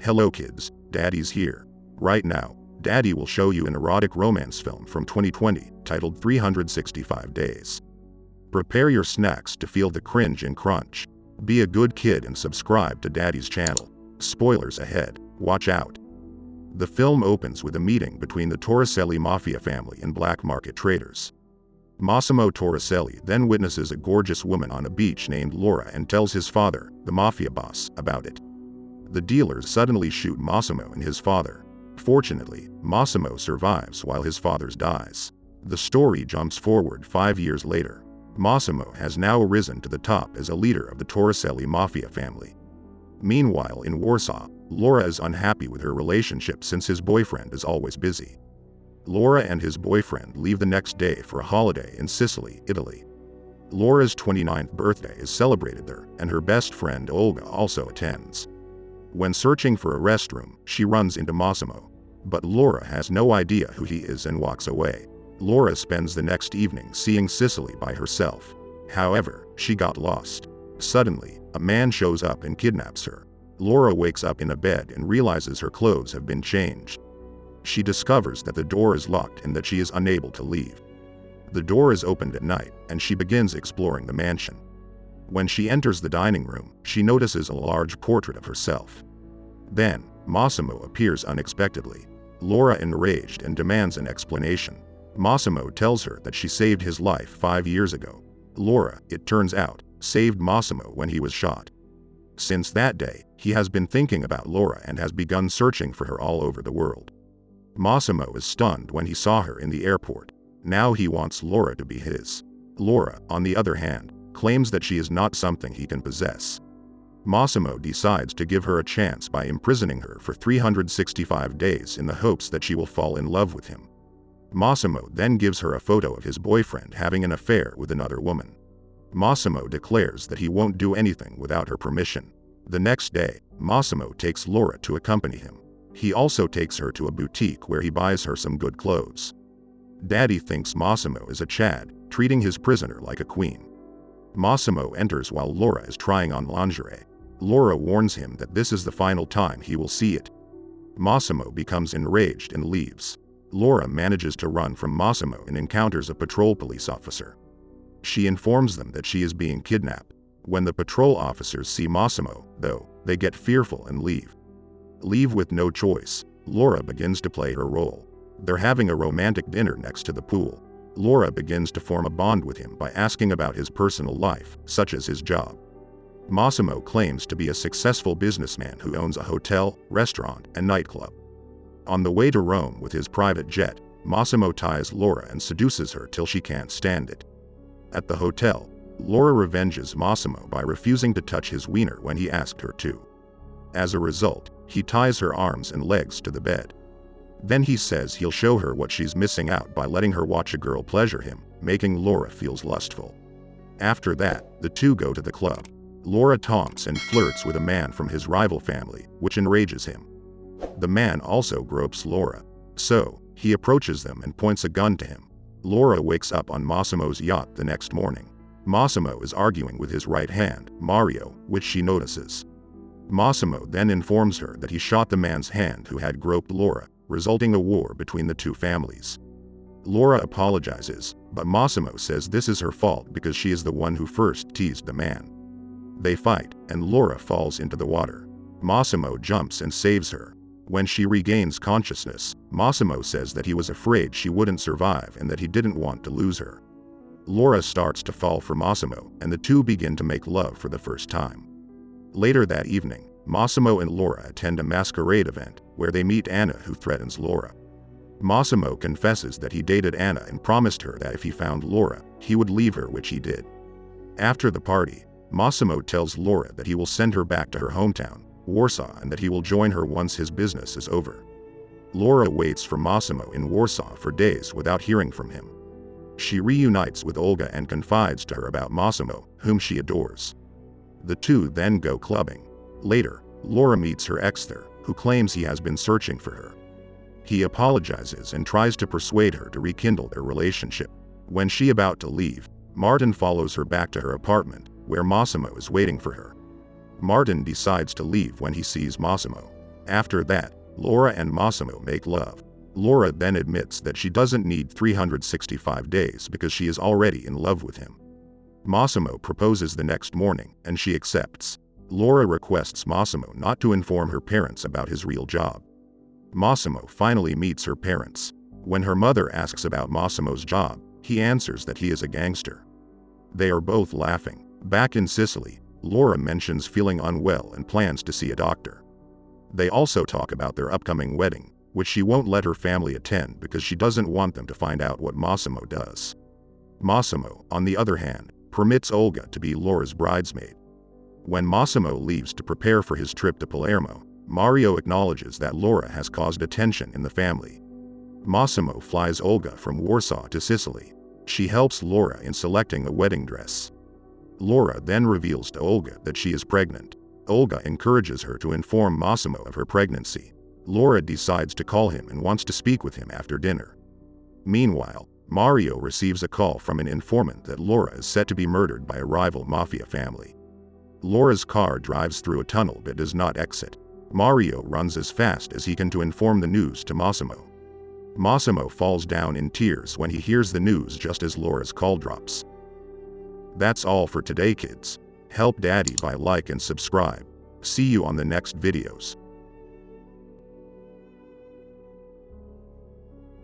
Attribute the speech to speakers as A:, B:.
A: Hello kids, Daddy's here. Right now, Daddy will show you an erotic romance film from 2020 titled 365 Days. Prepare your snacks to feel the cringe and crunch. Be a good kid and subscribe to Daddy's channel. Spoilers ahead, watch out. The film opens with a meeting between the Torricelli mafia family and black market traders. Massimo Torricelli then witnesses a gorgeous woman on a beach named Laura and tells his father, the mafia boss, about it. The dealers suddenly shoot Massimo and his father. Fortunately, Massimo survives while his father dies. The story jumps forward 5 years later. Massimo has now risen to the top as a leader of the Torricelli mafia family. Meanwhile, in Warsaw, Laura is unhappy with her relationship since his boyfriend is always busy. Laura and his boyfriend leave the next day for a holiday in Sicily, Italy. Laura's 29th birthday is celebrated there, and her best friend Olga also attends. When searching for a restroom, she runs into Massimo. But Laura has no idea who he is and walks away. Laura spends the next evening seeing Sicily by herself. However, she got lost. Suddenly, a man shows up and kidnaps her. Laura wakes up in a bed and realizes her clothes have been changed. She discovers that the door is locked and that she is unable to leave. The door is opened at night, and she begins exploring the mansion. When she enters the dining room, she notices a large portrait of herself. Then, Massimo appears unexpectedly. Laura enraged and demands an explanation. Massimo tells her that she saved his life 5 years ago. Laura, it turns out, saved Massimo when he was shot. Since that day, he has been thinking about Laura and has begun searching for her all over the world. Massimo is stunned when he saw her in the airport. Now he wants Laura to be his. Laura, on the other hand, claims that she is not something he can possess. Massimo decides to give her a chance by imprisoning her for 365 days in the hopes that she will fall in love with him. Massimo then gives her a photo of his boyfriend having an affair with another woman. Massimo declares that he won't do anything without her permission. The next day, Massimo takes Laura to accompany him. He also takes her to a boutique where he buys her some good clothes. Daddy thinks Massimo is a Chad, treating his prisoner like a queen. Massimo enters while Laura is trying on lingerie. Laura warns him that this is the final time he will see it. Massimo becomes enraged and leaves. Laura manages to run from Massimo and encounters a patrol police officer. She informs them that she is being kidnapped. When the patrol officers see Massimo, though, they get fearful and leave. With no choice, Laura begins to play her role. They're having a romantic dinner next to the pool. Laura begins to form a bond with him by asking about his personal life, such as his job. Massimo claims to be a successful businessman who owns a hotel, restaurant, and nightclub. On the way to Rome with his private jet, Massimo ties Laura and seduces her till she can't stand it. At the hotel, Laura revenges Massimo by refusing to touch his wiener when he asked her to. As a result, he ties her arms and legs to the bed. Then he says he'll show her what she's missing out by letting her watch a girl pleasure him, making Laura feel lustful. After that, the two go to the club. Laura taunts and flirts with a man from his rival family, which enrages him. The man also gropes Laura. So, he approaches them and points a gun to him. Laura wakes up on Massimo's yacht the next morning. Massimo is arguing with his right hand, Mario, which she notices. Massimo then informs her that he shot the man's hand who had groped Laura, resulting in a war between the two families. Laura apologizes, but Massimo says this is her fault because she is the one who first teased the man. They fight, and Laura falls into the water. Massimo jumps and saves her. When she regains consciousness, Massimo says that he was afraid she wouldn't survive and that he didn't want to lose her. Laura starts to fall for Massimo, and the two begin to make love for the first time. Later that evening, Massimo and Laura attend a masquerade event, where they meet Anna, who threatens Laura. Massimo confesses that he dated Anna and promised her that if he found Laura, he would leave her, which he did. After the party, Massimo tells Laura that he will send her back to her hometown, Warsaw, and that he will join her once his business is over. Laura waits for Massimo in Warsaw for days without hearing from him. She reunites with Olga and confides to her about Massimo, whom she adores. The two then go clubbing. Later, Laura meets her ex there, who claims he has been searching for her. He apologizes and tries to persuade her to rekindle their relationship. When she about to leave, Martin follows her back to her apartment, where Massimo is waiting for her. Martin decides to leave when he sees Massimo. After that, Laura and Massimo make love. Laura then admits that she doesn't need 365 days because she is already in love with him. Massimo proposes the next morning, and she accepts. Laura requests Massimo not to inform her parents about his real job. Massimo finally meets her parents. When her mother asks about Massimo's job, he answers that he is a gangster. They are both laughing. Back in Sicily, Laura mentions feeling unwell and plans to see a doctor. They also talk about their upcoming wedding, which she won't let her family attend because she doesn't want them to find out what Massimo does. Massimo, on the other hand, permits Olga to be Laura's bridesmaid. When Massimo leaves to prepare for his trip to Palermo, Mario acknowledges that Laura has caused attention in the family. Massimo flies Olga from Warsaw to Sicily. She helps Laura in selecting a wedding dress. Laura then reveals to Olga that she is pregnant. Olga encourages her to inform Massimo of her pregnancy. Laura decides to call him and wants to speak with him after dinner. Meanwhile, Mario receives a call from an informant that Laura is set to be murdered by a rival mafia family. Laura's car drives through a tunnel but does not exit. Mario runs as fast as he can to inform the news to Massimo. Massimo falls down in tears when he hears the news just as Laura's call drops. That's all for today, kids. Help Daddy by like and subscribe. See you on the next videos.